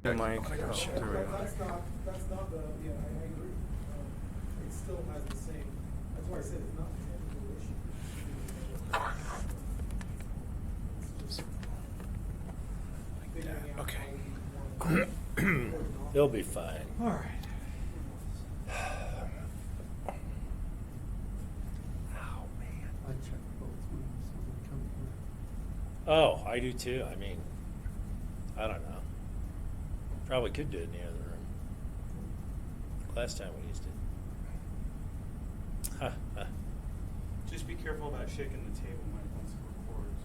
Mike. There we go. That's not the, yeah, I agree. It still has the same, that's why I said it's not a technical issue. It's just figuring out how you want to- He'll be fine. All right. Oh, man. I check both rooms when I come here. Oh, I do too. I mean, I don't know. Probably could do it in the other room. Last time we used it. Just be careful about shaking the table when it once it records.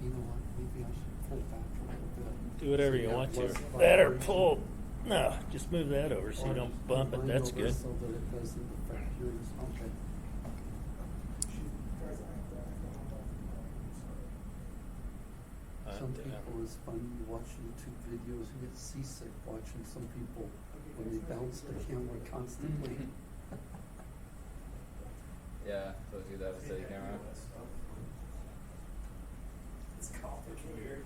You know what, maybe I should pull back a little bit. Do whatever you So want to. less That or vibration. pull. No, just move that over so you Or don't just bump it. move That's over good. So that it doesn't affect yours, okay. Guys, I have to hop off the call, sorry. Some people, it's funny, you watch YouTube videos, you get seasick watching some people when they bounce the camera constantly. Yeah, so do that with steady camera. It's complicated.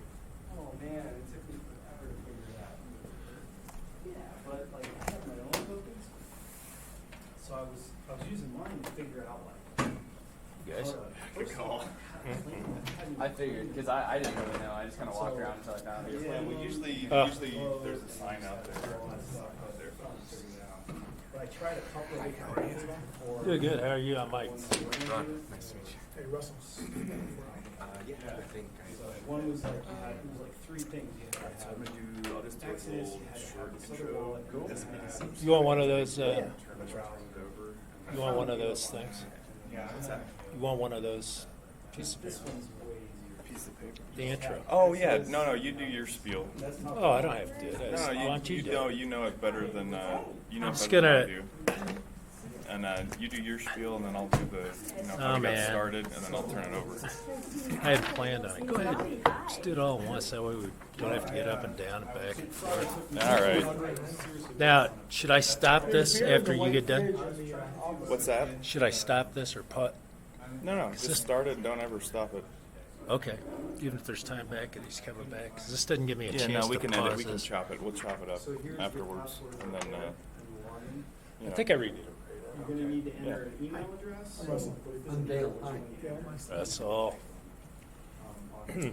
Oh man, it took me forever to figure it out. Yeah, but like I have my own tokens, so I was using mine to figure out like. Guys? Good call. I figured, because I didn't really know. I just kind of walked around until I found it. Yeah, well, usually Oh. there's a sign out there. But I tried a couple of different ways before. Good, good. How are you? I'm Mike. Nice to meet you. Hey, Russell. Yeah, I think One was like it was like three things you had to have. So I'm gonna do, I'll just do a Exodus, little you had to short have this other intro. wallet. Cool. This makes sense. You want one of those? Turn it over. You want one of those things? Yeah, what's that? You want one of those pieces of This paper? one's way easier. Piece of paper. The intro. Oh yeah, no, you do your spiel. That's not. Oh, I don't have to do it. No, Why don't you do it? you know it better than you know I'm it just better than I gonna- do. And you do your spiel, and then I'll do the how Oh, we got man. started, and then I'll turn it over. I had planned on it. Go ahead. Just do it all at once. That way we don't have to get up and down and back and forth. All right. Now, should I stop this after you get done? What's that? Should I stop this or put? No, just start it and don't ever stop it. Okay. Even if there's time back, at least cover back. 'Cause this doesn't give me a Yeah, chance no, we to can pause edit. We can this. chop it. We'll chop it up afterwards, and then you I know. think I redid it. You're gonna need to enter an email address. Russell. Unveil, hi. That's all. The network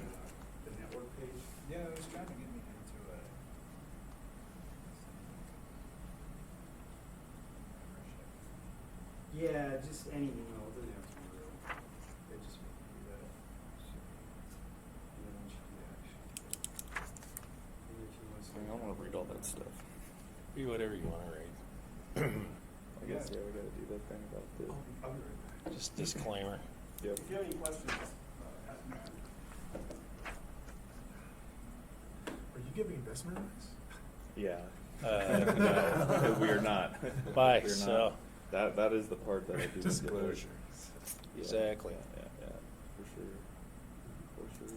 page. Yeah, it was trying to get me into it. Yeah, just any email. It doesn't have to be real. They just make you do that. And then once you do that, and if you want to I mean, I don't want to read all that stuff. Be whatever you want to read. I guess yeah, we got to do that thing about the. I'll be right back. Just disclaimer. Yep. If you have any questions, ask me. Are you giving investment advice? Yeah. No. We are not. Bye. We're So, not. That is the part that I do. Disclosure. Yeah, Exactly. Yeah, for sure. For sure.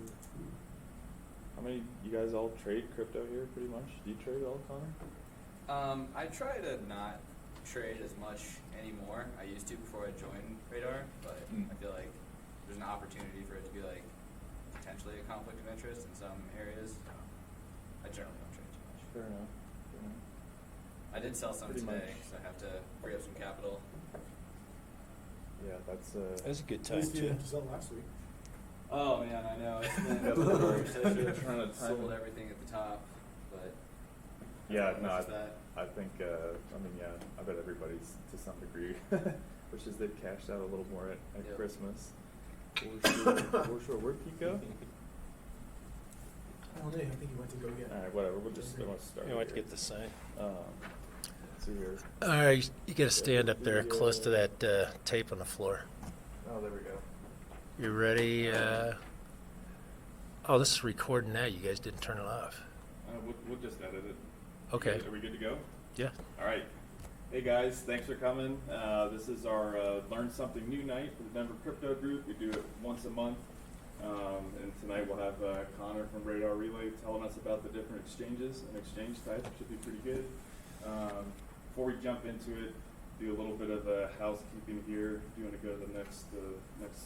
How many you guys all trade crypto here? Pretty much. Do you trade at all, Connor? I try to not trade as much anymore. I used to before I joined Radar, but I feel like there's an opportunity for it to be like potentially a conflict of interest in some areas. I generally don't trade too much. Fair enough. I did sell some Pretty today, much. so I have to free up some capital. Yeah, that's that's a good At time least you too. didn't sell last week. Oh man, I know. It's been Yeah, the worst. I should have trying to time sold it. everything at the top, but Yeah, as no, much as that. I think, I mean, yeah, I bet everybody's to some degree, which is they've cashed out a little more at Yep. Christmas. For sure. Where'd Pete go? I don't know, I think you went to go get. All right, whatever. We'll just start. You want to here. get the sign? Let's see here. All right, you got to stand up there close to that tape on the floor. Oh, there we go. You ready? Oh, this is recording now. You guys didn't turn it off. We'll just edit it. Okay. Are we good to go? Yeah. All right. Hey guys, thanks for coming. This is our Learn Something New night for the Denver Crypto Group. We do it once a month. And tonight we'll have Connor from Radar Relay telling us about the different exchanges and exchange types. Should be pretty good. Before we jump into it, do a little bit of housekeeping here. Do you want to go to the next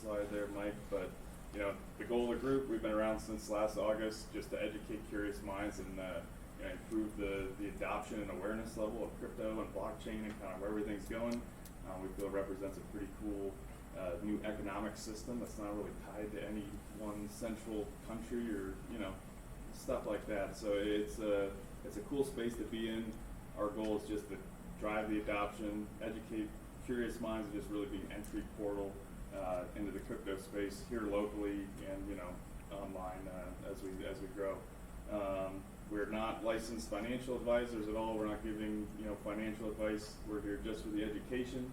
slide there, Mike? But you know, the goal of the group, we've been around since last August, just to educate curious minds and you know, improve the adoption and awareness level of crypto and blockchain and kind of where everything's going. We feel it represents a pretty cool new economic system that's not really tied to any one central country or, you know, stuff like that. So it's a cool space to be in. Our goal is just to drive the adoption, educate curious minds, and just really be an entry portal into the crypto space here locally and, you know, online as we grow. We're not licensed financial advisors at all. We're not giving, you know, financial advice. We're here just for the education.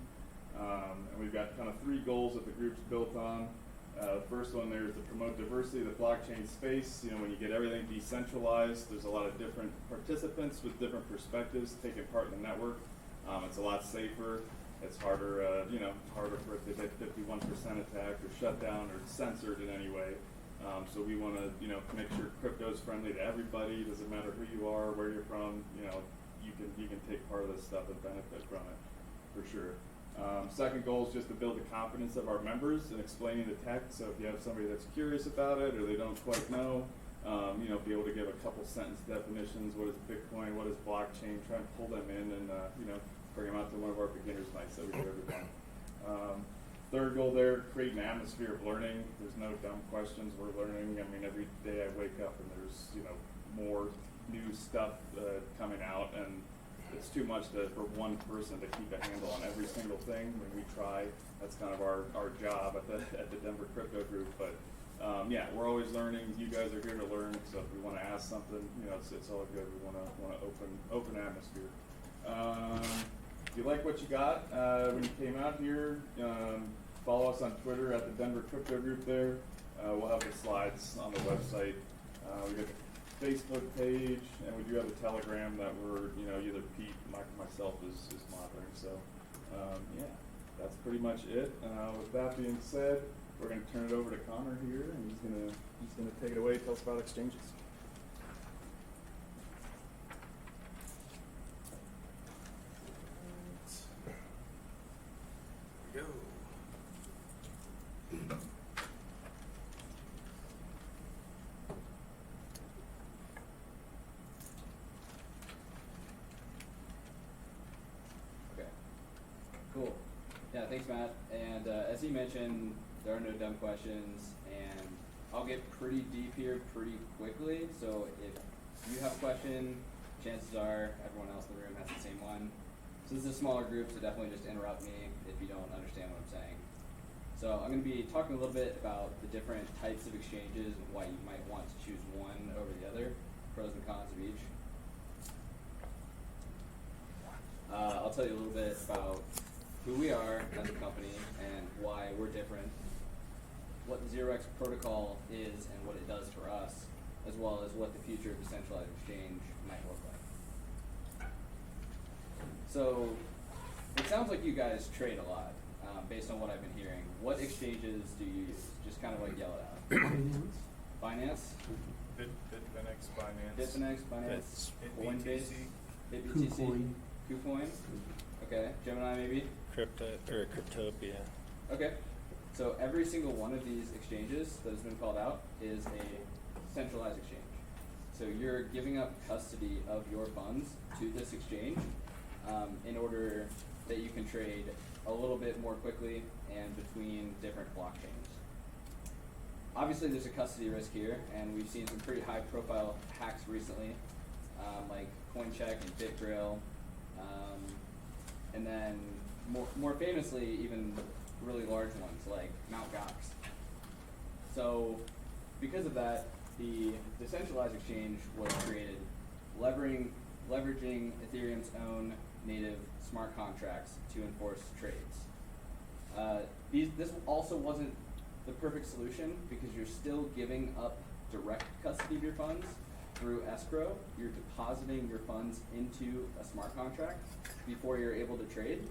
And we've got kind of 3 goals that the group's built on. The first one there is to promote diversity of the blockchain space. You know, when you get everything decentralized, there's a lot of different participants with different perspectives taking part in the network. It's a lot safer. It's harder, you know, harder for it to get 51% attacked or shut down or censored in any way. So we want to, you know, make sure crypto's friendly to everybody. Doesn't matter who you are, where you're from. You know, you can take part of this stuff and benefit from it, for sure. Second goal is just to build the confidence of our members in explaining the tech. So if you have somebody that's curious about it or they don't quite know, you know, be able to give a couple sentence definitions. What is Bitcoin? What is blockchain? Try and pull them in and, you know, bring them out to one of our beginners nights that we do every month. Third goal there, create an atmosphere of learning. There's no dumb questions. We're learning. I mean, every day I wake up and there's, you know, more new stuff coming out, and it's too much for one person to keep a handle on every single thing. When we try, that's kind of our job at the Denver Crypto Group. But yeah, we're always learning. You guys are here to learn. So if we want to ask something, you know, it's all good. We want to open atmosphere. If you like what you got when you came out here, follow us on Twitter at the Denver Crypto Group there. We'll have the slides on the website. We got the Facebook page, and we do have a Telegram that we're, you know, either Pete, Mike, or myself is monitoring. So yeah, that's pretty much it. With that being said, we're going to turn it over to Connor here, and he's gonna take it away. Tell us about exchanges. Go. Okay. Cool. Yeah, thanks, Matt. And as he mentioned, there are no dumb questions, and I'll get pretty deep here pretty quickly. So if you have a question, chances are everyone else in the room has the same one. Since this is a smaller group, so definitely just interrupt me if you don't understand what I'm saying. So I'm going to be talking a little bit about the different types of exchanges and why you might want to choose one over the other, pros and cons of each. I'll tell you a little bit about who we are as a company and why we're different, what the Xerox Protocol is and what it does for us, as well as what the future of the centralized exchange might look like. So it sounds like you guys trade a lot, based on what I've been hearing. What exchanges do you use? Just kind of like yell it out. Binance? Bitfinex, Binance. Bitfinex, Binance, Coinbase, KuCoin. KuCoin. KuCoin. Okay, Gemini maybe. Cryptopia. Okay, so every single one of these exchanges that has been called out is a centralized exchange. So you're giving up custody of your funds to this exchange in order that you can trade a little bit more quickly and between different blockchains. Obviously there's a custody risk here, and we've seen some pretty high profile hacks recently, like CoinCheck and BitGrail, and then more famously, even really large ones like Mt. Gox. So because of that, the decentralized exchange was created leveraging Ethereum's own native smart contracts to enforce trades. This also wasn't the perfect solution because you're still giving up direct custody of your funds through escrow. You're depositing your funds into a smart contract before you're able to trade.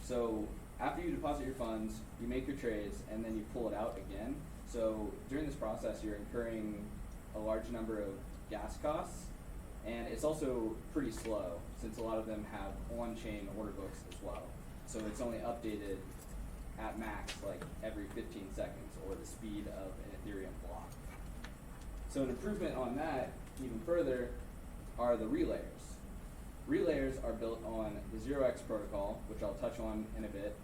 So after you deposit your funds, you make your trades, and then you pull it out again. So during this process, you're incurring a large number of gas costs, and it's also pretty slow since a lot of them have on-chain order books as well. So it's only updated at max like every 15 seconds or the speed of an Ethereum block. So an improvement on that, even further, are the relayers. Relayers are built on the Xerox Protocol, which I'll touch on in a bit,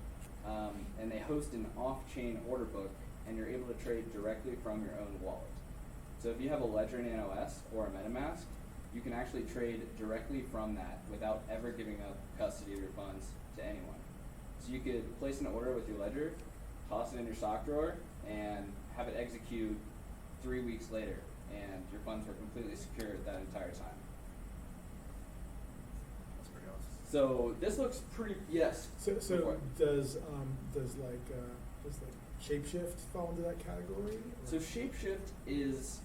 and they host an off-chain order book, and you're able to trade directly from your own wallet. So if you have a Ledger Nano S or a MetaMask, you can actually trade directly from that without ever giving up custody of your funds to anyone. So you could place an order with your Ledger, toss it in your sock drawer, and have it execute 3 weeks later, and your funds were completely secure that entire time. That's pretty awesome. So this looks pretty, yes. So Before- does Shapeshift fall into that category? or- So Shapeshift is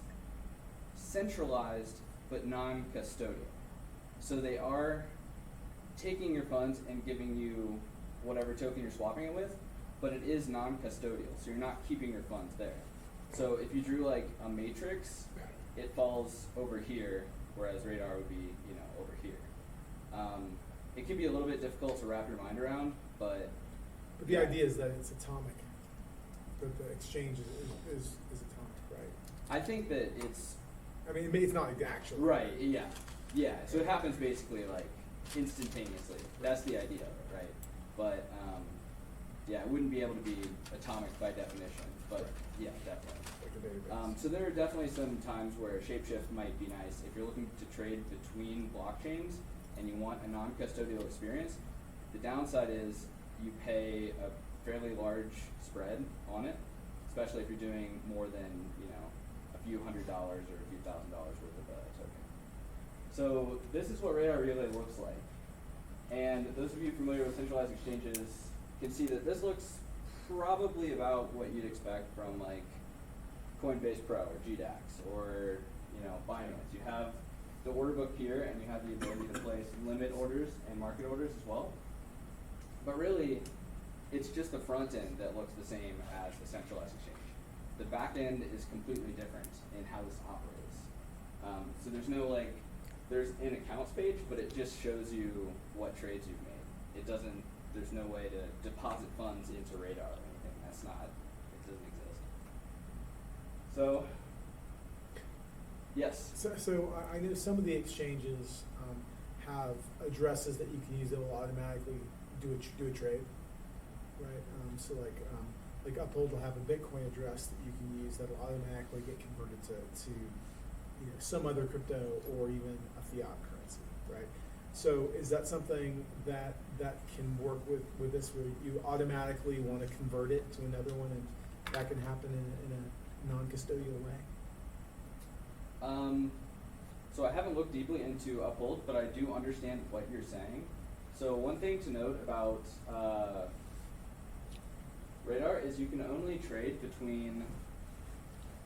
centralized but non-custodial. So they are taking your funds and giving you whatever token you're swapping it with, but it is non-custodial, so you're not keeping your funds there. So if you drew like a matrix, it falls over here, whereas Radar would be, over here. It can be a little bit difficult to wrap your mind around, but But the idea is that it's atomic. That the exchange is atomic, right? I think that it's I mean, it's not like the actual. right, yeah. So it happens basically like instantaneously. That's the idea of it, right? But yeah, it wouldn't be able to be atomic by definition, but Right. yeah, definitely. Like a database. So there are definitely some times where Shapeshift might be nice if you're looking to trade between blockchains and you want a non-custodial experience. The downside is you pay a fairly large spread on it, especially if you're doing more than a few $100s or a few $1,000s worth of a token. So this is what Radar Relay looks like. And those of you familiar with centralized exchanges can see that this looks probably about what you'd expect from like Coinbase Pro or GDAX or Binance. You have the order book here, and you have the ability to place limit orders and market orders as well. But really, it's just the front end that looks the same as a centralized exchange. The back end is completely different in how this operates. So there's no there's an accounts page, but it just shows you what trades you've made. There's no way to deposit funds into Radar or anything. It doesn't exist. So, yes. So I know some of the exchanges have addresses that you can use that will automatically do a trade, right? So like Uphold will have a Bitcoin address that you can use that will automatically get converted to some other crypto or even a fiat currency, right? So is that something that can work with this, where you automatically want to convert it to another one, and that can happen in a non-custodial way? So I haven't looked deeply into Uphold, but I do understand what you're saying. So one thing to note about Radar is you can only trade between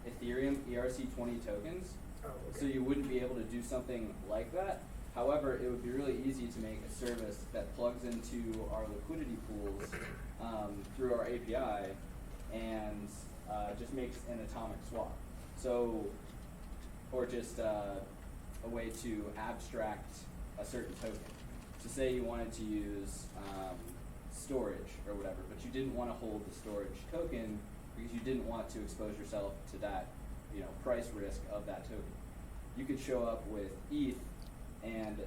Ethereum ERC20 tokens. Oh, okay. So you wouldn't be able to do something like that. However, it would be really easy to make a service that plugs into our liquidity pools through our API and just makes an atomic swap. So, or just a way to abstract a certain token. So say you wanted to use storage or whatever, but you didn't want to hold the storage token because you didn't want to expose yourself to that price risk of that token. You could show up with ETH, and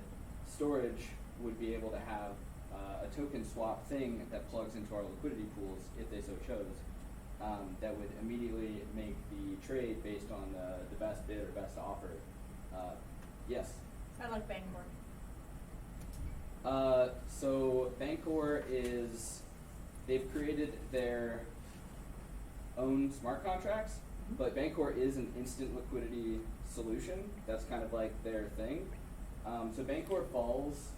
storage would be able to have a token swap thing that plugs into our liquidity pools if they so chose, that would immediately make the trade based on the best bid or best offer. Yes? I like Bankor. So Bankor they've created their own smart contracts, but Bankor is an instant liquidity solution. That's kind of like their thing. So Bankor falls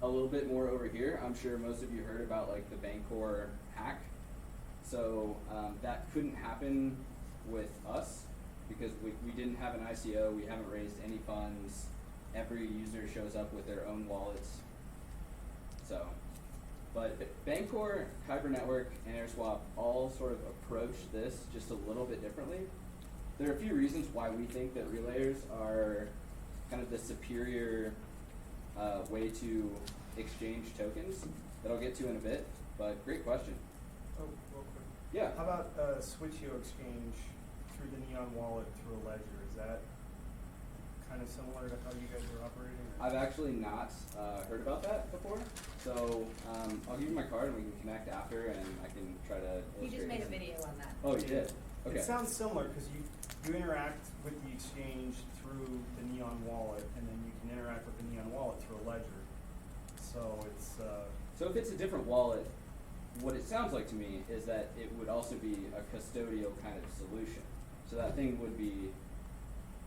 a little bit more over here. I'm sure most of you heard about like the Bankor hack. So that couldn't happen with us because we didn't have an ICO. We haven't raised any funds. Every user shows up with their own wallets. So, but Bankor, Kyber Network, and AirSwap all sort of approach this just a little bit differently. There are a few reasons why we think that relayers are kind of the superior way to exchange tokens that I'll get to in a bit, but great question. Oh, real quick. Yeah. How about Switcheo exchange through the Neon wallet through a ledger? Is that kind of similar to how you guys are operating? or- I've actually not heard about that before, so I'll give you my card and we can connect after, and I can try to He illustrate just made a this. video on that. Oh, you did? Okay. It sounds similar because you interact with the exchange through the Neon wallet, and then you can interact with the Neon wallet through a ledger. So it's So if it's a different wallet, what it sounds like to me is that it would also be a custodial kind of solution. So that thing would be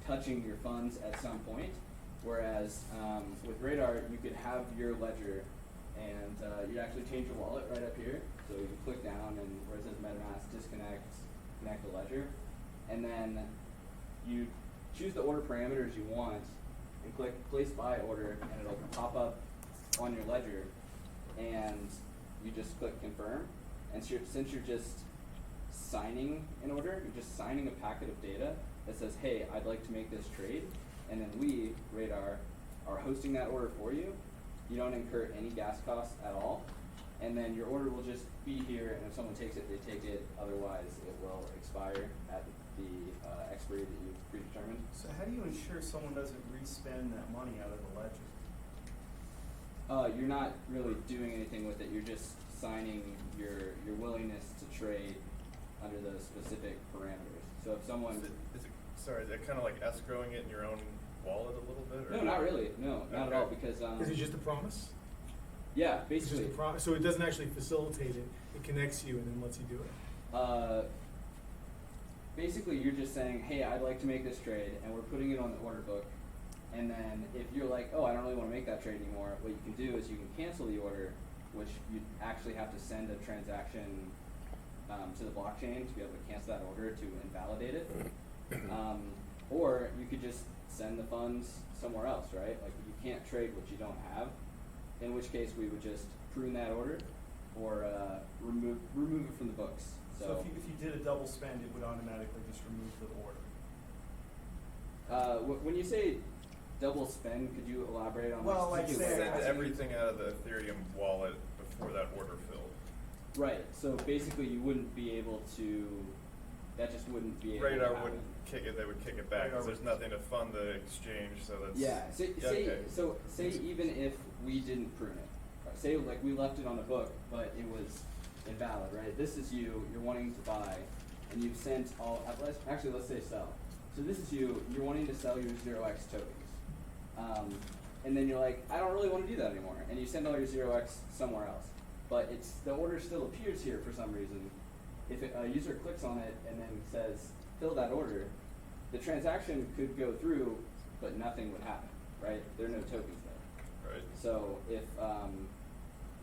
touching your funds at some point, whereas with Radar, you could have your ledger and you'd actually change your wallet right up here. So you click down and where it says MetaMask, disconnect, connect the ledger, and then you choose the order parameters you want and click place buy order, and it'll pop up on your ledger, and you just click confirm. And since you're just signing an order, you're just signing a packet of data that says, hey, I'd like to make this trade, and then we, Radar, are hosting that order for you. You don't incur any gas costs at all, and then your order will just be here, and if someone takes it, they take it. Otherwise, it will expire at the expiry that you've predetermined. so how do you ensure someone doesn't re-spend that money out of the ledger? You're not really doing anything with it. You're just signing your willingness to trade under those specific parameters. So if someone Sorry, is it kind of like escrowing it in your own wallet a little bit? Or? no, not really. No, not at all. Because Is it just a promise? yeah, It's just basically, a promise, so it doesn't actually facilitate it, it connects you and then lets you do it? basically you're just saying, hey, I'd like to make this trade, and we're putting it on the order book. And then if you're like, oh, I don't really want to make that trade anymore, what you can do is you can cancel the order, which you actually have to send a transaction to the blockchain to be able to cancel that order to invalidate it. Or you could just send the funds somewhere else, right? Like you can't trade what you don't have, in which case we would just prune that order or remove it from the books. So if you did a double spend, it would automatically just remove the order. When you say double spend, could you elaborate on Well, what like you say- Send asking- everything out of the Ethereum wallet before that order filled. Right. So basically, you wouldn't be able to. That just wouldn't be able to Radar happen. wouldn't kick it; they would kick it back because there's nothing to fund the exchange. So that's Yeah. Say even if we didn't prune it, right? Say like we left it on the book, but it was invalid, right? This is you. You're wanting to buy, and you've sent all. Actually, let's say sell. So this is you. You're wanting to sell your Xerox tokens, and then you're like, I don't really want to do that anymore, and you send all your Xerox somewhere else. But the order still appears here for some reason. If a user clicks on it and then says fill that order, the transaction could go through, but nothing would happen, right? There are no tokens there. right. So if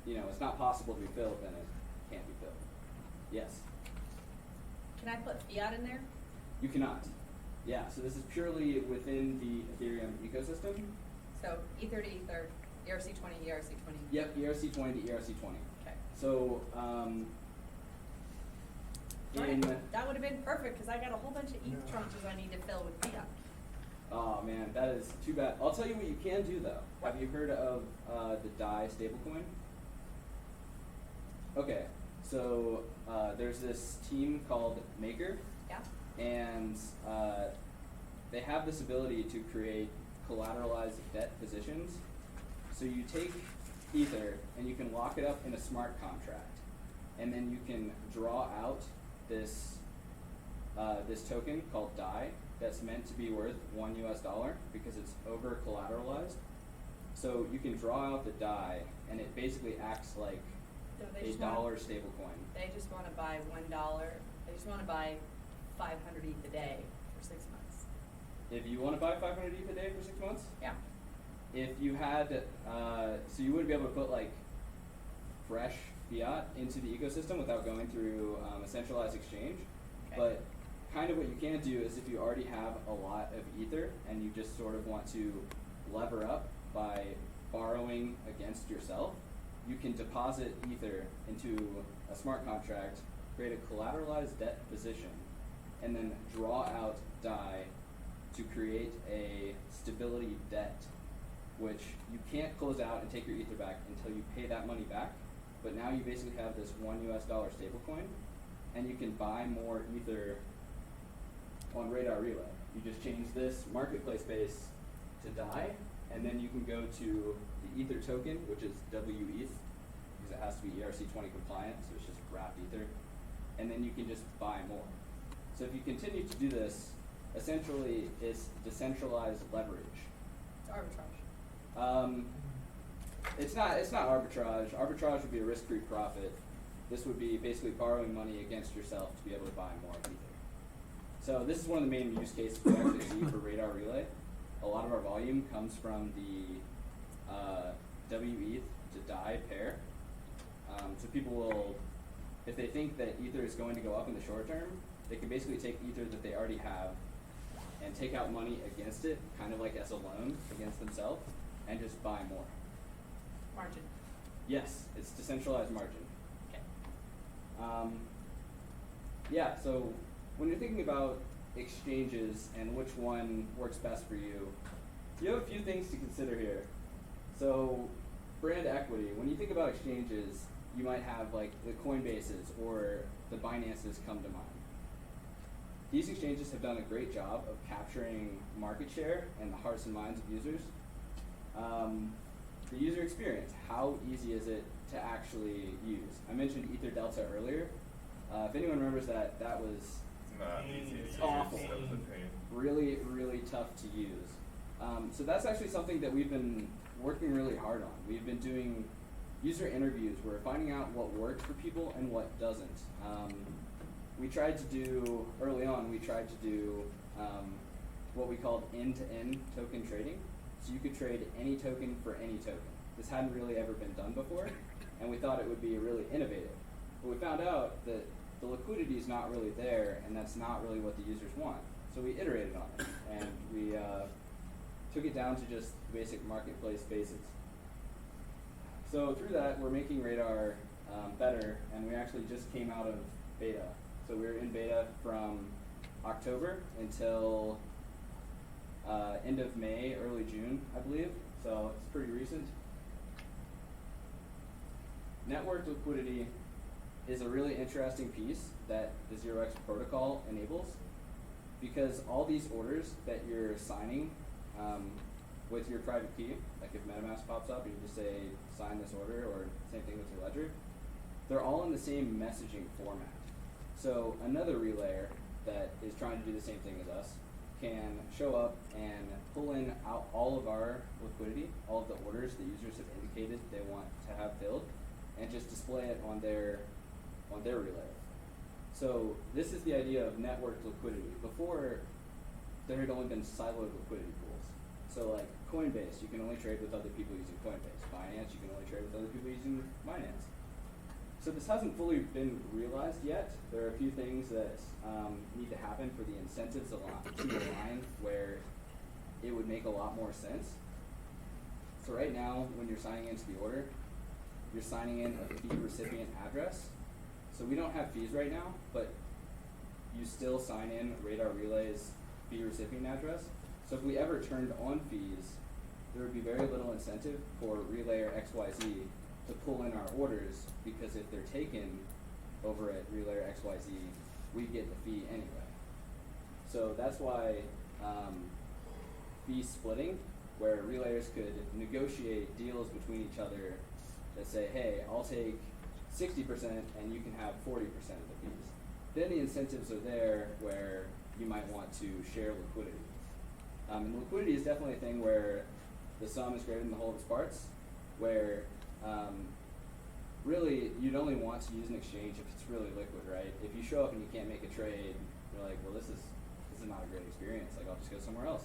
it's not possible to be filled, then it can't be filled. Yes, Can I put fiat in there? you cannot. Yeah. So this is purely within the Ethereum ecosystem. So Ether to Ether, ERC20, ERC20. Yep, ERC20 to ERC20. Okay. So Darn it, that would have been perfect because I got a whole bunch of ETH Yeah. tranches I need to fill with fiat. oh man, that is too bad. I'll tell you what you can do though. Have you heard of the DAI stablecoin? Okay, so there's this team called Maker, Yeah. and they have this ability to create collateralized debt positions. So you take Ether and you can lock it up in a smart contract, and then you can draw out this token called DAI that's meant to be worth $1 because it's over collateralized. So you can draw out the DAI, and it basically acts like So they a just wanna- dollar stablecoin. They just want to buy $1. They just want to buy 500 ETH a day for 6 months. If you want to buy 500 ETH a day for 6 months, Yeah. if you had, so you wouldn't be able to put like fresh fiat into the ecosystem without going through a centralized exchange. Okay. But kind of what you can do is if you already have a lot of Ether and you just sort of want to lever up by borrowing against yourself, you can deposit Ether into a smart contract, create a collateralized debt position, and then draw out DAI to create a stability debt, which you can't close out and take your Ether back until you pay that money back. But now you basically have this $1 stablecoin and you can buy more Ether on Radar Relay. You just change this marketplace base to DAI, and then you can go to the Ether token, which is WETH, because it has to be ERC20 compliant, so it's just wrapped Ether, and then you can just buy more. So if you continue to do this, essentially it's decentralized leverage. It's arbitrage. It's not arbitrage. Arbitrage would be a risk-free profit. This would be basically borrowing money against yourself to be able to buy more Ether. So this is one of the main use cases we actually see for Radar Relay. A lot of our volume comes from the WETH to DAI pair. So people will, if they think that Ether is going to go up in the short term, they can basically take Ether that they already have and take out money against it, kind of like as a loan against themselves, and just buy more. Margin. Yes, it's decentralized margin. Okay. Yeah, so when you're thinking about exchanges and which one works best for you, you have a few things to consider here. So brand equity, when you think about exchanges, you might have like the Coinbases or the Binances come to mind. These exchanges have done a great job of capturing market share and the hearts and minds of users. The user experience, how easy is it to actually use? I mentioned Ether Delta earlier. If anyone remembers that, that was It's not easy to use. awful. That was a pain. Really, really tough to use. So that's actually something that we've been working really hard on. We've been doing user interviews where we're finding out what works for people and what doesn't. Early on, we tried to do what we called end-to-end token trading. So you could trade any token for any token. This hadn't really ever been done before, and we thought it would be really innovative. But we found out that the liquidity is not really there, and that's not really what the users want. So we iterated on it, and we took it down to just basic marketplace basics. So through that, we're making Radar better, and we actually just came out of beta. So we were in beta from October until end of May, early June, I believe. So it's pretty recent. Network liquidity is a really interesting piece that the Xerox Protocol enables, because all these orders that you're signing with your private key, like if MetaMask pops up, you just say sign this order, or same thing with your ledger, they're all in the same messaging format. So another relayer that is trying to do the same thing as us can show up and pull in out all of our liquidity, all of the orders that users have indicated they want to have filled, and just display it on their relayer. So this is the idea of networked liquidity. Before, there had only been siloed liquidity pools. So like Coinbase, you can only trade with other people using Coinbase. Binance, you can only trade with other people using Binance. So this hasn't fully been realized yet. There are a few things that need to happen for the incentives to align where it would make a lot more sense. So right now, when you're signing into the order, you're signing in a fee recipient address. So we don't have fees right now, but you still sign in Radar Relay's fee recipient address. So if we ever turned on fees, there would be very little incentive for Relayer XYZ to pull in our orders, because if they're taken over at Relayer XYZ, we get the fee anyway. So that's why fee splitting, where relayers could negotiate deals between each other that say, hey, I'll take 60% and you can have 40% of the fees. Then the incentives are there where you might want to share liquidity. And liquidity is definitely a thing where the sum is greater than the whole of its parts, where really you'd only want to use an exchange if it's really liquid, right? If you show up and you can't make a trade, you're like, well, this is not a great experience. Like, I'll just go somewhere else.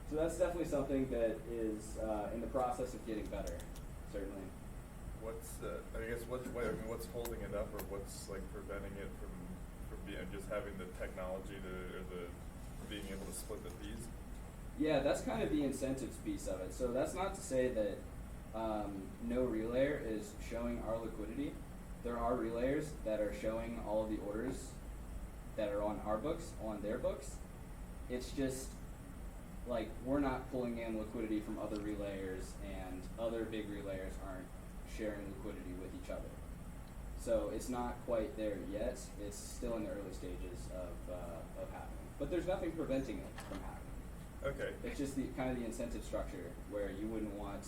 So that's definitely something that is in the process of getting better, certainly. What's what's holding it up, or what's like preventing it from being just having the technology or being able to split the fees? Yeah, that's kind of the incentives piece of it. So that's not to say that no relayer is showing our liquidity. There are relayers that are showing all of the orders that are on our books, on their books. It's just like we're not pulling in liquidity from other relayers, and other big relayers aren't sharing liquidity with each other. So it's not quite there yet. It's still in the early stages of happening. But there's nothing preventing it from happening. Okay. It's just the kind of the incentive structure where you wouldn't want,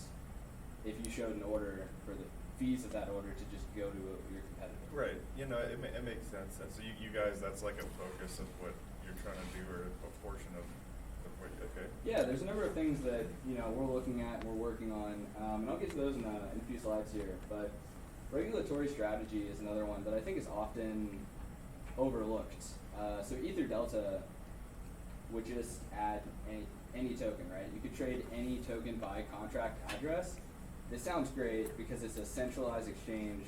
if you showed an order, for the fees of that order to just go to your competitor. Right. You know, it makes sense. And so you guys, that's like a focus of what you're trying to do, or a portion of what. Okay. Yeah, there's a number of things that we're looking at, we're working on, and I'll get to those in a few slides here. But regulatory strategy is another one that I think is often overlooked. So Ether Delta would just add any token, right? You could trade any token by contract address. This sounds great because it's a centralized exchange,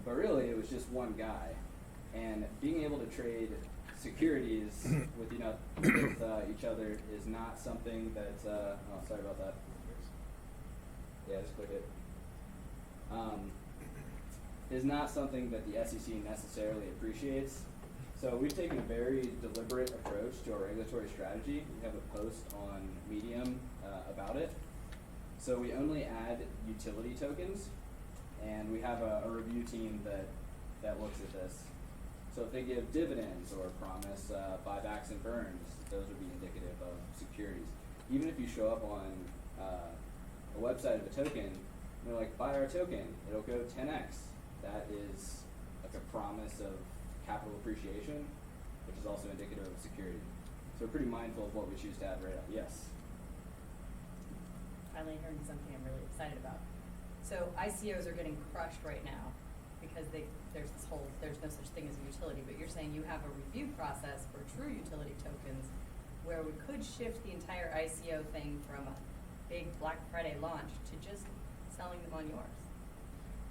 but really it was just one guy. And being able to trade securities with each other is not something that oh, sorry about that. Yeah, just click it. Is not something that the SEC necessarily appreciates. So we've taken a very deliberate approach to our regulatory strategy. We have a post on Medium about it. So we only add utility tokens, and we have a review team that looks at this. So if they give dividends or promise buybacks and burns, those would be indicative of securities. Even if you show up on a website of a token, and they're like, buy our token, it'll go 10x. That is like a promise of capital appreciation, which is also indicative of security. So we're pretty mindful of what we choose to add right up. Yes? Finally hearing something I'm really excited about. So ICOs are getting crushed right now because there's no such thing as a utility, but you're saying you have a review process for true utility tokens where we could shift the entire ICO thing from a big Black Friday launch to just selling them on yours.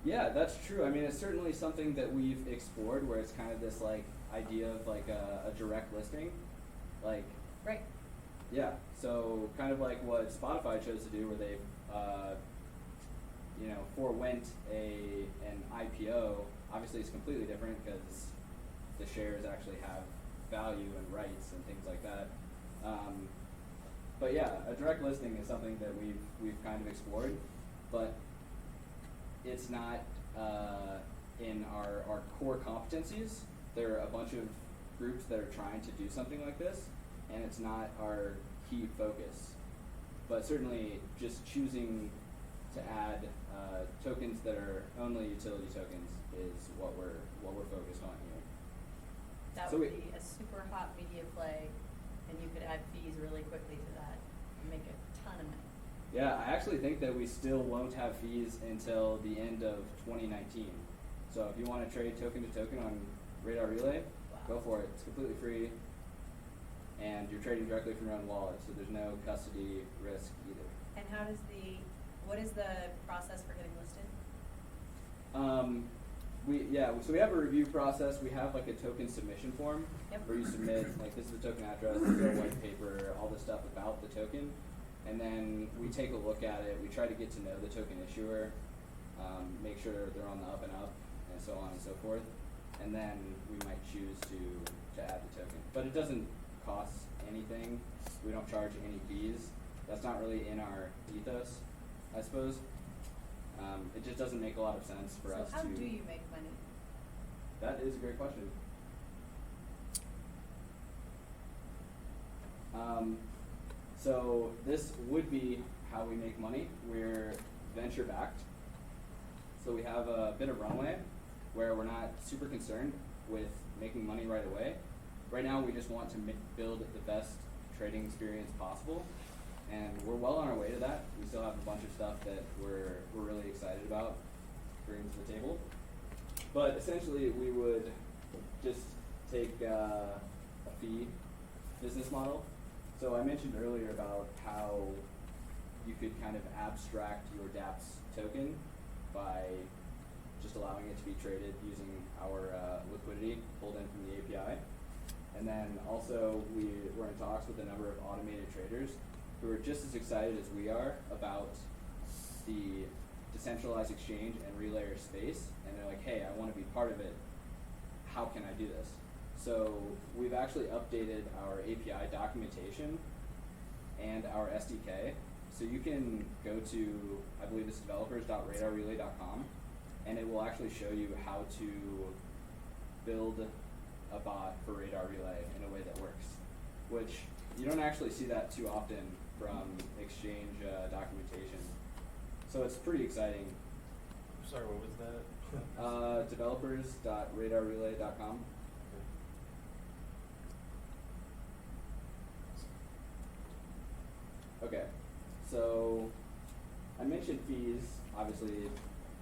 Yeah, that's true. I mean, it's certainly something that we've explored, where it's kind of this like idea of like a direct listing, like. Right. Yeah. So kind of like what Spotify chose to do, where they, forewent an IPO. Obviously, it's completely different because the shares actually have value and rights and things like that. But yeah, a direct listing is something that we've kind of explored, but it's not in our core competencies. There are a bunch of groups that are trying to do something like this, and it's not our key focus. But certainly, just choosing to add tokens that are only utility tokens is what we're focused on here. That So would be a super hot media play, and you could add fees really quickly to that and make a ton of money. Yeah, I actually think that we still won't have fees until the end of 2019. So if you want to trade token to token on Radar Relay, go for it. It's completely free, and you're trading directly from your own wallet, so there's no custody risk either. And what is the process for getting listed? So we have a review process. We have like a token submission form where you submit like, this is the token address, this is the white paper, all the stuff about the token. And then we take a look at it. We try to get to know the token issuer, make sure they're on the up and up, and so on and so forth. And then we might choose to add the token. But it doesn't cost anything. We don't charge any fees. That's not really in our ethos, I suppose. It just doesn't make a lot of sense for us to. So how do you make money? That is a great question. So this would be how we make money. We're venture backed. So we have a bit of runway where we're not super concerned with making money right away. Right now we just want to build the best trading experience possible. And we're well on our way to that. We still have a bunch of stuff that we're really excited about bringing to the table. But essentially we would just take a fee business model. So I mentioned earlier about how you could kind of abstract your dApps token by just allowing it to be traded using our liquidity pulled in from the API. And then also we're in talks with a number of automated traders who are just as excited as we are about the decentralized exchange and relayer space. And they're like, hey, I want to be part of it. How can I do this? So we've actually updated our API documentation and our SDK. So you can go to, I believe it's developers.radarrelay.com, and it will actually show you how to build a bot for Radar Relay in a way that works, which you don't actually see that too often from Exchange documentation. So it's pretty exciting. Sorry, what was that? Developers.radarrelay.com. Okay, so I mentioned fees. Obviously,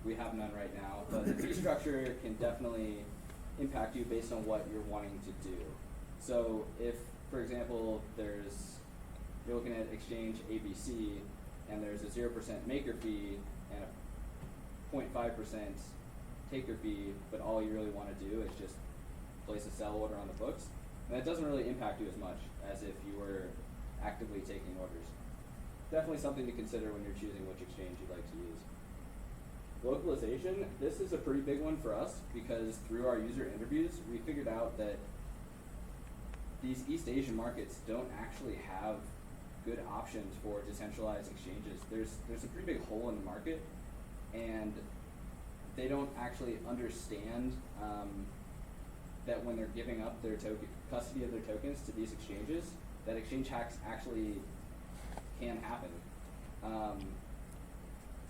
we have none right now, but the fee structure can definitely impact you based on what you're wanting to do. So if, for example, you're looking at Exchange ABC, and there's a 0% maker fee and a 0.5% taker fee, but all you really want to do is just place a sell order on the books, and that doesn't really impact you as much as if you were actively taking orders. Definitely something to consider when you're choosing which exchange you'd like to use. Localization, this is a pretty big one for us because through our user interviews, we figured out that these East Asian markets don't actually have good options for decentralized exchanges. There's a pretty big hole in the market, and they don't actually understand that when they're giving up their custody of their tokens to these exchanges, that exchange hacks actually can happen.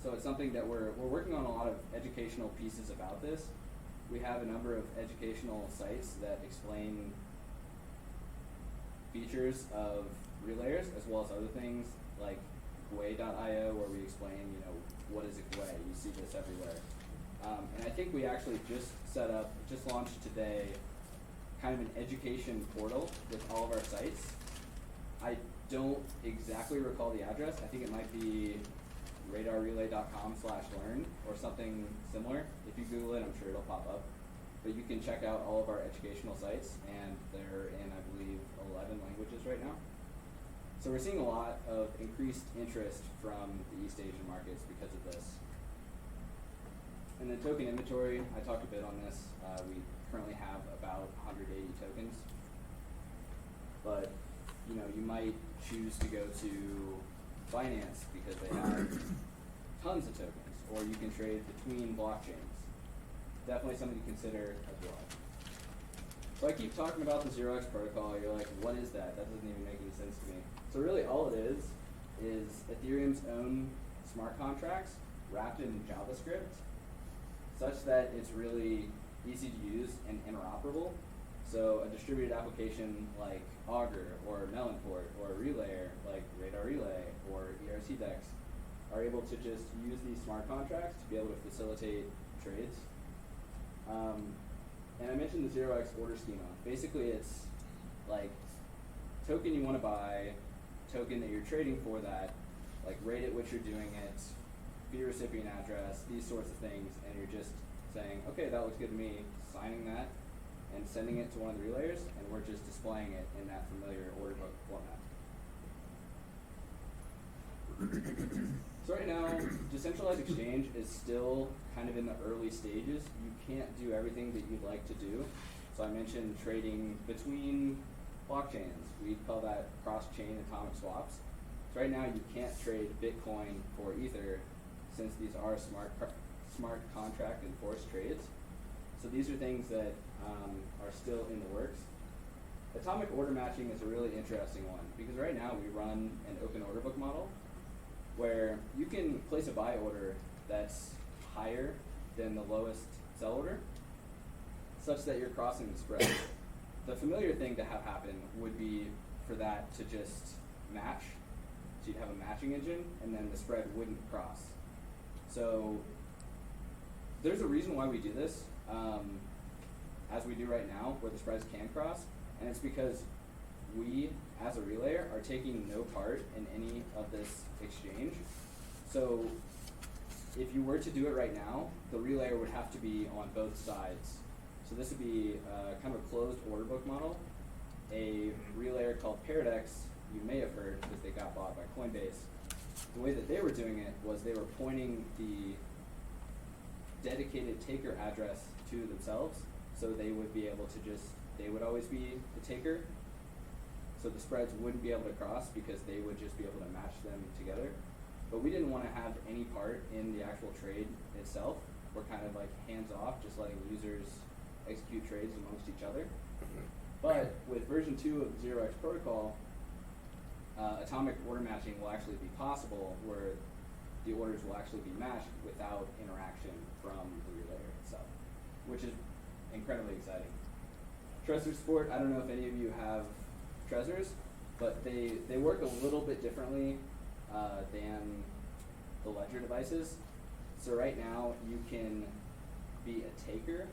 So it's something that we're working on a lot of educational pieces about this. We have a number of educational sites that explain features of relayers as well as other things like Gwei.io, where we explain, what is a Gwei? You see this everywhere. And I think we actually just launched today, kind of an education portal with all of our sites. I don't exactly recall the address. I think it might be radarrelay.com/learn or something similar. If you Google it, I'm sure it'll pop up. But you can check out all of our educational sites, and they're in, I believe, 11 languages right now. So we're seeing a lot of increased interest from the East Asian markets because of this. And then token inventory, I talked a bit on this. We currently have about 180 tokens. But you might choose to go to Binance because they have tons of tokens, or you can trade between blockchains. Definitely something to consider as well. So I keep talking about the Xerox Protocol. You're like, what is that? That doesn't even make any sense to me. So really all it is Ethereum's own smart contracts wrapped in JavaScript such that it's really easy to use and interoperable. So a distributed application like Augur or Melonport or a relayer like Radar Relay or ERC-DEX are able to just use these smart contracts to be able to facilitate trades. And I mentioned the 0x order schema. Basically it's like token you want to buy, token that you're trading for that, like rate at which you're doing it, fee recipient address, these sorts of things, and you're just saying, okay, that looks good to me, signing that, and sending it to one of the relayers, and we're just displaying it in that familiar order book format. So right now, decentralized exchange is still kind of in the early stages. You can't do everything that you'd like to do. So I mentioned trading between blockchains. We call that cross-chain atomic swaps. So right now, you can't trade Bitcoin for Ether since these are smart contract enforced trades. So these are things that are still in the works. Atomic order matching is a really interesting one because right now we run an open order book model where you can place a buy order that's higher than the lowest sell order such that you're crossing the spread. The familiar thing to have happen would be for that to just match. So you'd have a matching engine and then the spread wouldn't cross. So there's a reason why we do this, as we do right now, where the spreads can cross, and it's because we, as a relayer, are taking no part in any of this exchange. So if you were to do it right now, the relayer would have to be on both sides. So this would be kind of a closed order book model. A relayer called Paradex, you may have heard because they got bought by Coinbase. The way that they were doing it was they were pointing the dedicated taker address to themselves, so they would be able to they would always be the taker, so the spreads wouldn't be able to cross because they would just be able to match them together. But we didn't want to have any part in the actual trade itself, we're kind of like hands off, just letting users execute trades amongst each other. But with version 2 of Xerox Protocol, atomic order matching will actually be possible, where the orders will actually be matched without interaction from the relayer itself, which is incredibly exciting. Trezor support, I don't know if any of you have Trezors, but they work a little bit differently than the ledger devices. So right now you can be a taker,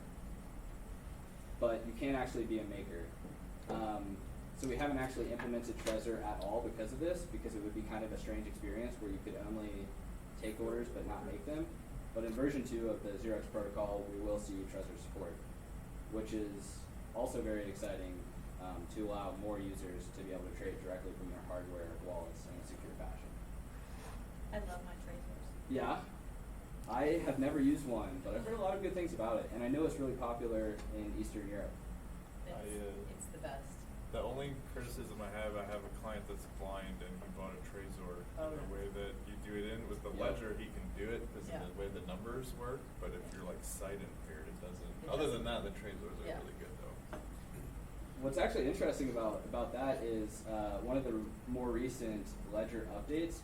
but you can't actually be a maker. So we haven't actually implemented Trezor at all because of this, because it would be kind of a strange experience where you could only take orders but not make them. But in version 2 of the Xerox Protocol, we will see Trezor support, which is also very exciting to allow more users to be able to trade directly from their hardware wallets in a secure fashion. I love my Trezors. Yeah, I have never used one, but I've heard a lot of good things about it, and I know it's really popular in Eastern Europe. It's the best. The only criticism I have a client that's blind and he bought a Trezor. Oh, The yeah. way that you do it in with the Yep. ledger, he can do it because Yeah. of the way the numbers work. But if you're like sight impaired, it doesn't. It Other doesn't. than that, the Trezors are Yeah. really good though. What's actually interesting about that is one of the more recent ledger updates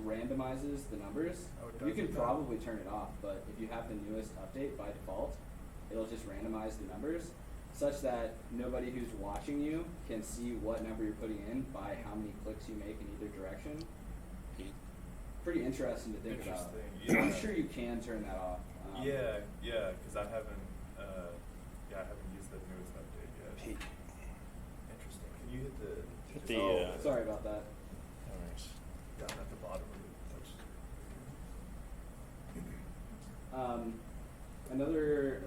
randomizes the numbers. Oh, it You does can it? probably turn it off, but if you have the newest update by default, it'll just randomize the numbers such that nobody who's watching you can see what number you're putting in by how many clicks you make in either direction. Pretty interesting to think about. Interesting, I'm yeah. sure you can turn that off. Yeah, because I haven't used the newest update yet. Interesting. Can you hit the? Hit the, oh, Sorry about that. Nice. down at the bottom of the touch.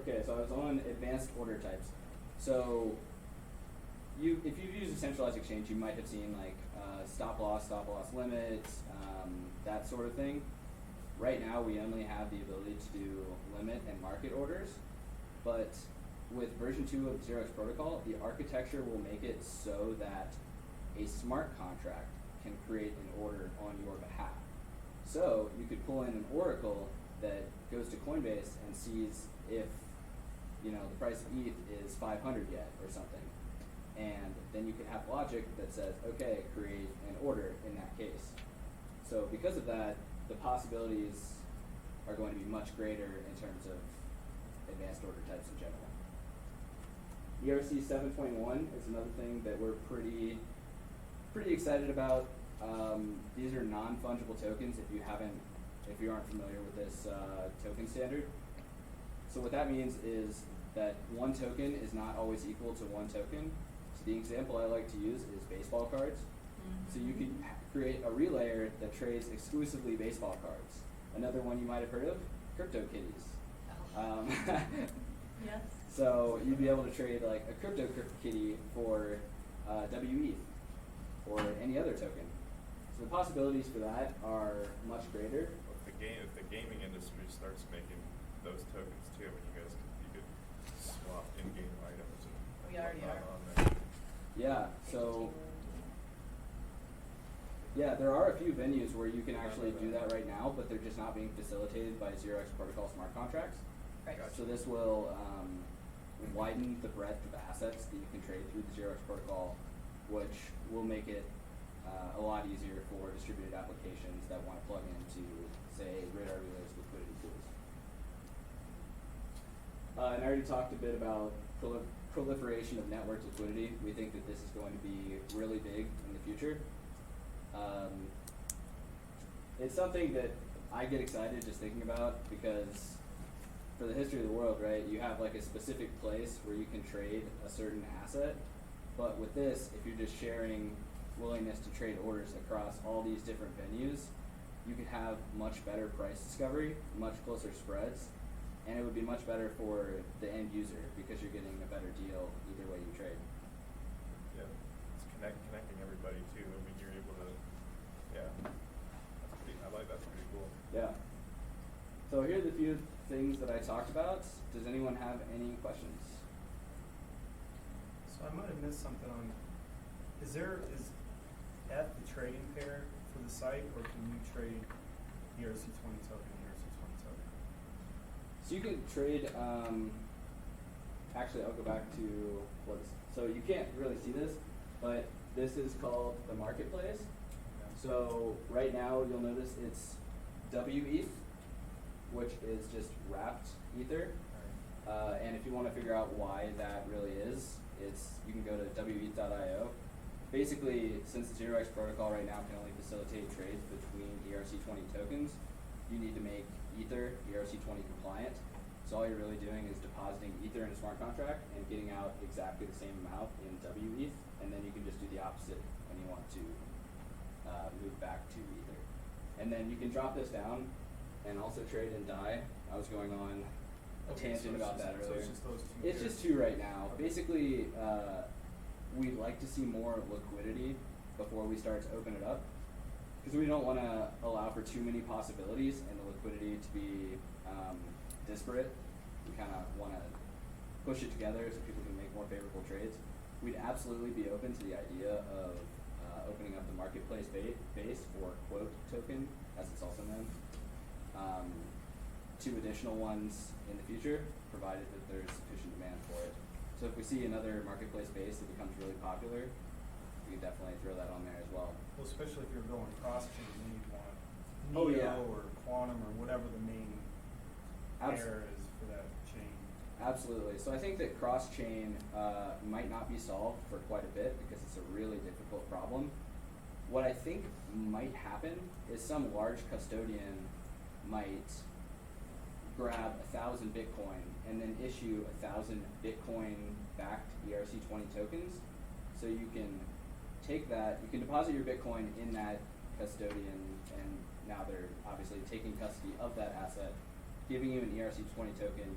Okay, so I was on advanced order types. So if you've used a centralized exchange, you might have seen like stop loss limits, that sort of thing. Right now, we only have the ability to do limit and market orders, but with version 2 of Xerox Protocol, the architecture will make it so that a smart contract can create an order on your behalf. So you could pull in an oracle that goes to Coinbase and sees if the price of ETH is 500 yet or something, and then you could have logic that says, okay, create an order in that case. So because of that, the possibilities are going to be much greater in terms of advanced order types in general. ERC 7.1 is another thing that we're pretty excited about. These are non-fungible tokens if you aren't familiar with this token standard. So what that means is that one token is not always equal to one token. So the example I like to use is baseball cards. So you could create a relayer that trades exclusively baseball cards. Another one you might have heard of, CryptoKitties. Yes. So you'd be able to trade like a CryptoKitty for WETH or any other token. So the possibilities for that are much greater. If the gaming industry starts making those tokens too, I mean, you could swap in-game items and We already whatnot are. on there. Yeah, so yeah, there are a few venues where you can actually do that right now, but they're just not being facilitated by Xerox Protocol smart contracts. Right. So this will widen the breadth of assets that you can trade through the Xerox Protocol, which will make it a lot easier for distributed applications that want to plug into, say, Radar Relay's liquidity tools. And I already talked a bit about proliferation of network liquidity. We think that this is going to be really big in the future. It's something that I get excited just thinking about because for the history of the world, right, you have like a specific place where you can trade a certain asset. But with this, if you're just sharing willingness to trade orders across all these different venues, you could have much better price discovery, much closer spreads, and it would be much better for the end user because you're getting a better deal either way you trade. Yeah, it's connecting everybody too. I mean, you're able to, I like that's pretty cool. Yeah. So here are the few things that I talked about. Does anyone have any questions? So I might have missed something on, is F the trading pair for the site, or can you trade ERC20 token, ERC20 token? So you can trade, actually I'll go back to so you can't really see this, but this is called the marketplace. So right now you'll notice it's WETH, which is just wrapped Ether. And if you want to figure out why that really is, you can go to weth.io. Basically, since Xerox Protocol right now can only facilitate trades between ERC20 tokens, you need to make Ether ERC20 compliant. So all you're really doing is depositing Ether in a smart contract and getting out exactly the same amount in WETH, and then you can just do the opposite when you want to move back to Ether. And then you can drop this down and also trade in DAI. I was going on a tangent about that earlier. So it's just those two It's pairs. just two right now. Basically, we'd like to see more liquidity before we start to open it up, because we don't want to allow for too many possibilities and the liquidity to be disparate. We kind of want to push it together so people can make more favorable trades. We'd absolutely be open to the idea of opening up the marketplace base for quote token, as it's also known. 2 additional ones in the future, provided that there's sufficient demand for it. So if we see another marketplace base that becomes really popular, we can definitely throw that on there as well. Well, especially if you're going cross-chain, then you'd want Oh, yeah. Neo or Quantum or whatever the main pair is for that chain. Absolutely. So I think that cross-chain might not be solved for quite a bit because it's a really difficult problem. What I think might happen is some large custodian might grab 1,000 Bitcoin and then issue 1,000 Bitcoin-backed ERC20 tokens. So you can take that, you can deposit your Bitcoin in that custodian, and now they're obviously taking custody of that asset, giving you an ERC20 token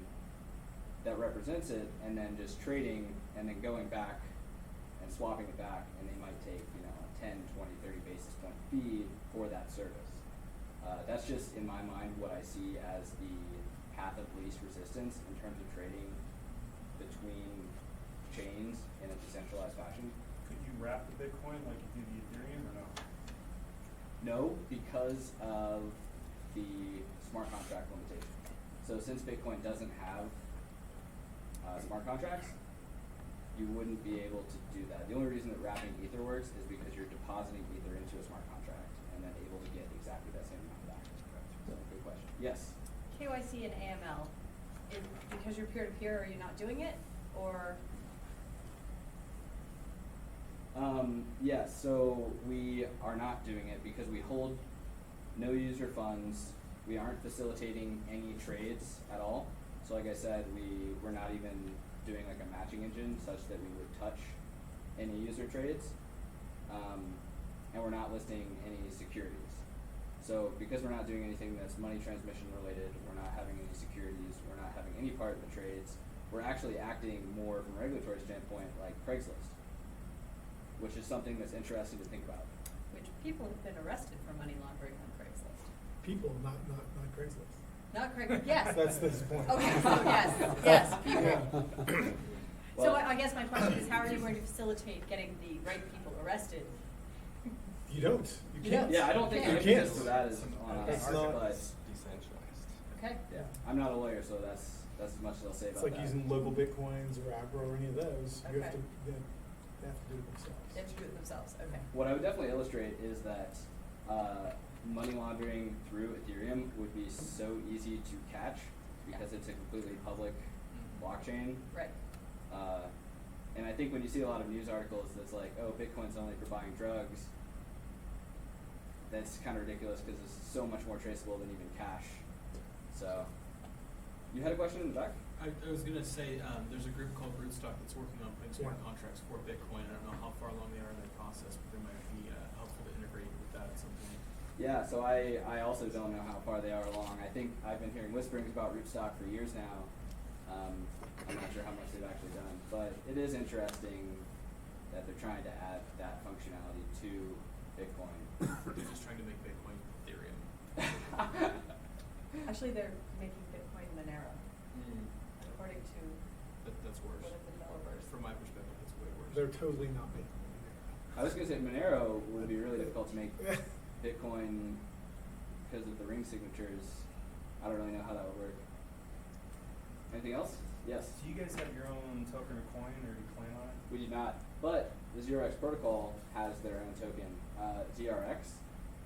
that represents it, and then just trading and then going back and swapping it back, and they might take, you know, a 10, 20, 30 basis point fee for that service. That's just, in my mind, what I see as the path of least resistance in terms of trading between chains in a decentralized fashion. Could you wrap the Bitcoin like you do the Ethereum or no? No, because of the smart contract limitation. So since Bitcoin doesn't have smart contracts, you wouldn't be able to do that. The only reason that wrapping Ether works is because you're depositing Ether into a smart contract and then able to get exactly that same amount back. So, good question. Yes? KYC and AML, because you're peer-to-peer, are you not doing it, or? Yes, so we are not doing it because we hold no user funds. We aren't facilitating any trades at all. So like I said, we're not even doing like a matching engine such that we would touch any user trades. And we're not listing any securities. So because we're not doing anything that's money transmission related, we're not having any securities, we're not having any part of the trades, we're actually acting more from a regulatory standpoint like Craigslist, which is something that's interesting to think about. Which people have been arrested for money laundering on Craigslist. People, not Craigslist. Not Craigslist, yes. That's the point. Okay, so yes, people. Yeah. So I guess my question is, how are you going to facilitate getting the right people arrested? You don't. You can't. Yeah, I don't think the You impetus can't. for that is on It's us, not- but Decentralized. Okay. yeah, I'm not a lawyer, so that's as much as I'll say It's about like that. using local Bitcoins or Agro or any of those. You have Okay. to, they have to do it themselves. They have to do it themselves, okay. What I would definitely illustrate is that money laundering through Ethereum would be so easy to catch because Yeah. it's a completely public blockchain. Right. And I think when you see a lot of news articles that's like, oh, Bitcoin's only for buying drugs, that's kind of ridiculous because it's so much more traceable than even cash. So, you had a question in the back? I was going to say, there's a group called Rootstock that's working on putting smart Yeah. contracts for Bitcoin. I don't know how far along they are in their process, but they might be helpful to integrate with that at some point. Yeah, so I also don't know how far they are along. I think I've been hearing whisperings about Rootstock for years now. I'm not sure how much they've actually done, but it is interesting that they're trying to add that functionality to Bitcoin. They're just trying to make Bitcoin Ethereum. Actually, they're making Bitcoin Monero, according to That's worse. one of the developers. From my perspective, it's way worse. They're totally not making I was going to say Monero would be really difficult to make Bitcoin because of the ring signatures. I don't really know how that would work. Anything else? Yes. Do you guys have your own token or coin, or do you plan on it? We do not, but the Xerox Protocol has their own token, ZRX.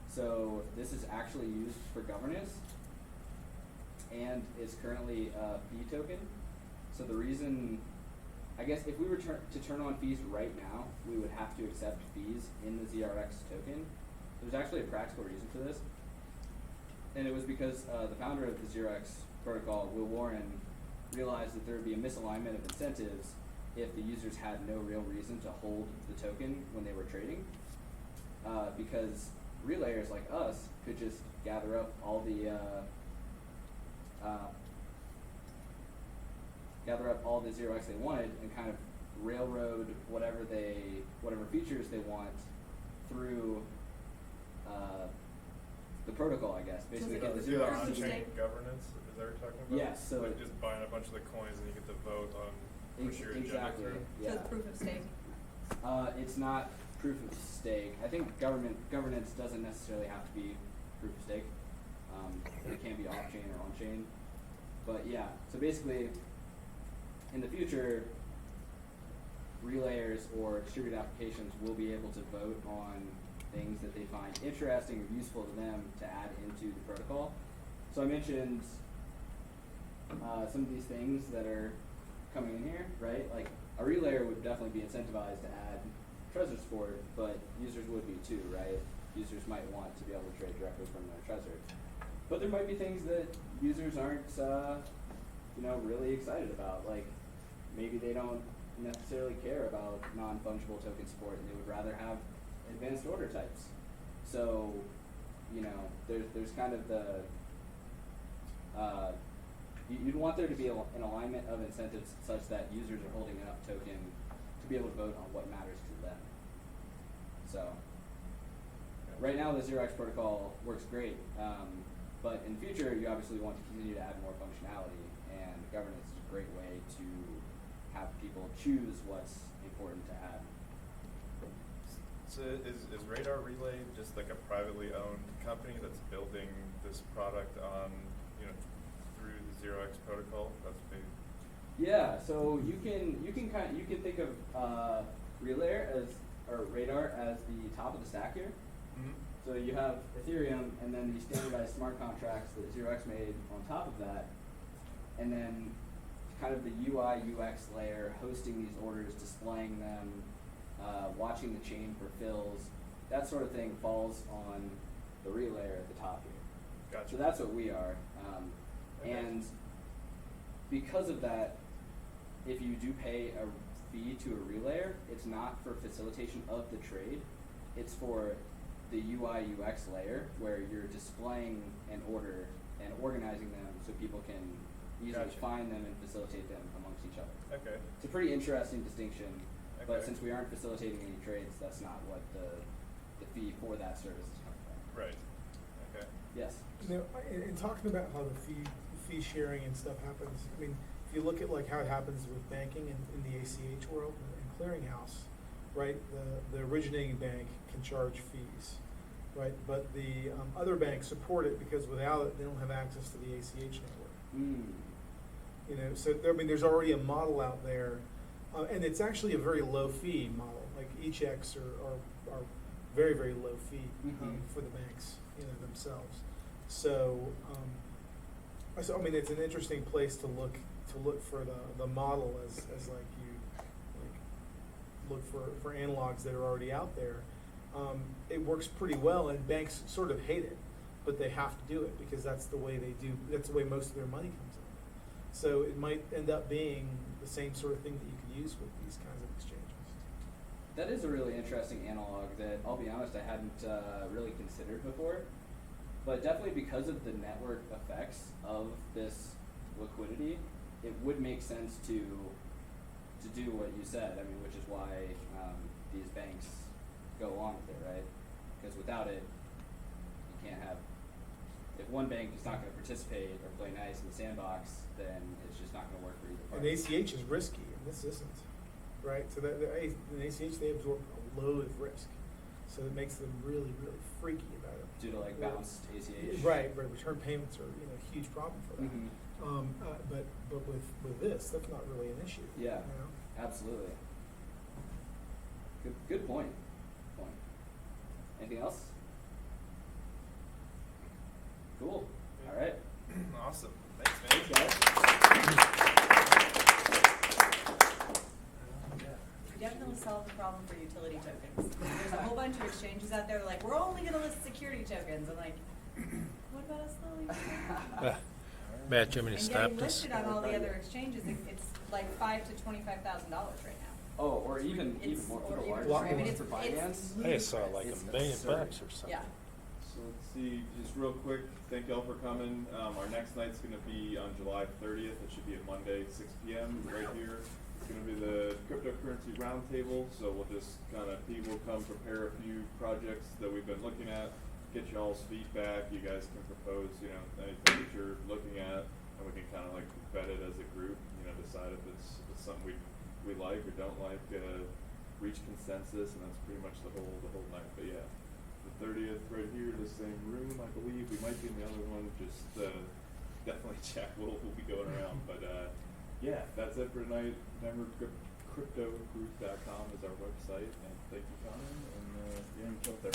So this is actually used for governance and is currently a fee token. So the reason, I guess if we were to turn on fees right now, we would have to accept fees in the ZRX token. There's actually a practical reason for this. And it was because the founder of the Xerox Protocol, Will Warren, realized that there would be a misalignment of incentives if the users had no real reason to hold the token when they were trading. Because relayers like us could just gather up all the Xerox they wanted and kind of railroad whatever features they want through the protocol, I guess. Basically, Does it get the Do the Xerox to on-chain stake? governance, is that what you're talking about? Yes, so like it- just buying a bunch of the coins and you get to vote on push your agenda exactly. through. Yeah. So it's proof of stake. It's not proof of stake. I think governance doesn't necessarily have to be proof of stake. It can be off-chain or on-chain. But yeah, so basically, in the future, relayers or distributed applications will be able to vote on things that they find interesting or useful to them to add into the protocol. So I mentioned some of these things that are coming in here, right? Like a relayer would definitely be incentivized to add Trezor support, but users would be too, right? Users might want to be able to trade directly from their Trezor. But there might be things that users aren't, really excited about. Like maybe they don't necessarily care about non-fungible token support, and they would rather have advanced order types. So, there's kind of the you'd want there to be an alignment of incentives such that users are holding enough token to be able to vote on what matters to them. So, right now the Xerox Protocol works great, but in the future you obviously want to continue to add more functionality, and governance is a great way to have people choose what's important to add. So is Radar Relay just like a privately owned company that's building this product on, through the Xerox Protocol? That's big. Yeah, so you can think of Radar as the top of the stack here. Mm-hmm. So you have Ethereum and then the standardized smart contracts that Xerox made on top of that, and then kind of the UI UX layer hosting these orders, displaying them, watching the chain for fills, that sort of thing falls on the relayer at the top here. Gotcha. So that's what we are. Okay. And because of that, if you do pay a fee to a relayer, it's not for facilitation of the trade, it's for the UI UX layer where you're displaying an order and organizing them so people can easily Gotcha. find them and facilitate them amongst each other. Okay. It's a pretty interesting distinction, but Okay. since we aren't facilitating any trades, that's not what the fee for that service is coming from. Right. Okay. Yes. In talking about how the fee sharing and stuff happens, I mean, if you look at like how it happens with banking in the ACH world and clearinghouse, right? The originating bank can charge fees, right? But the other banks support it because without it, they don't have access to the ACH network. So there's already a model out there, and it's actually a very low fee model. Like each X are very, very low fee for the banks, themselves. So, it's an interesting place to look for the model as like you look for analogs that are already out there. It works pretty well, and banks sort of hate it, but they have to do it because that's the way they do. That's the way most of their money comes in. So it might end up being the same sort of thing that you could use with these kinds of exchanges. That is a really interesting analog that, I'll be honest, I hadn't really considered before. But definitely because of the network effects of this liquidity, it would make sense to do what you said. I mean, which is why these banks go along with it, right? Because without it, you can't have. If one bank is not going to participate or play nice in the sandbox, then it's just not going to work for either And party. ACH is risky, and this isn't, right? So in ACH they absorb a load of risk. So it makes them really, really freaky about it. Due to like Where- bounced ACH. Right, return payments are, a huge problem for that. Mhm. But with this, that's not really an issue. Yeah. You know? Absolutely. Good point. Anything else? Cool. All right. Awesome. Thanks, man. Thanks, guys. You definitely solved the problem for utility tokens. There's a whole bunch of exchanges out there like, we're only gonna list security tokens. I'm like, what about us though? Matt, Jimmy And stopped getting us. listed on all the other exchanges, it's like $5,000 to $25,000 right now. Oh, or even It's- more or for the even large more. I mean, ones for it's- Binance. I saw like It's $1 million absurd. or something. Yeah. So let's see, just real quick, thank y'all for coming. Our next night's gonna be on July 30th. It should be a Monday, 6 p.m. right here. It's gonna be the cryptocurrency roundtable, so we'll just Pete will come prepare a few projects that we've been looking at, get y'all's feedback. You guys can propose, anything that you're looking at, and we can vet it as a group, decide if it's something we like or don't like, reach consensus, and that's pretty much the whole night. But yeah, the 30th right here, the same room, I believe. We might be in the other one. Just definitely check. We'll be going around. But yeah, that's it for tonight. Remember, cryptogroup.com is our website. And thank you, Connor. And yeah, until there.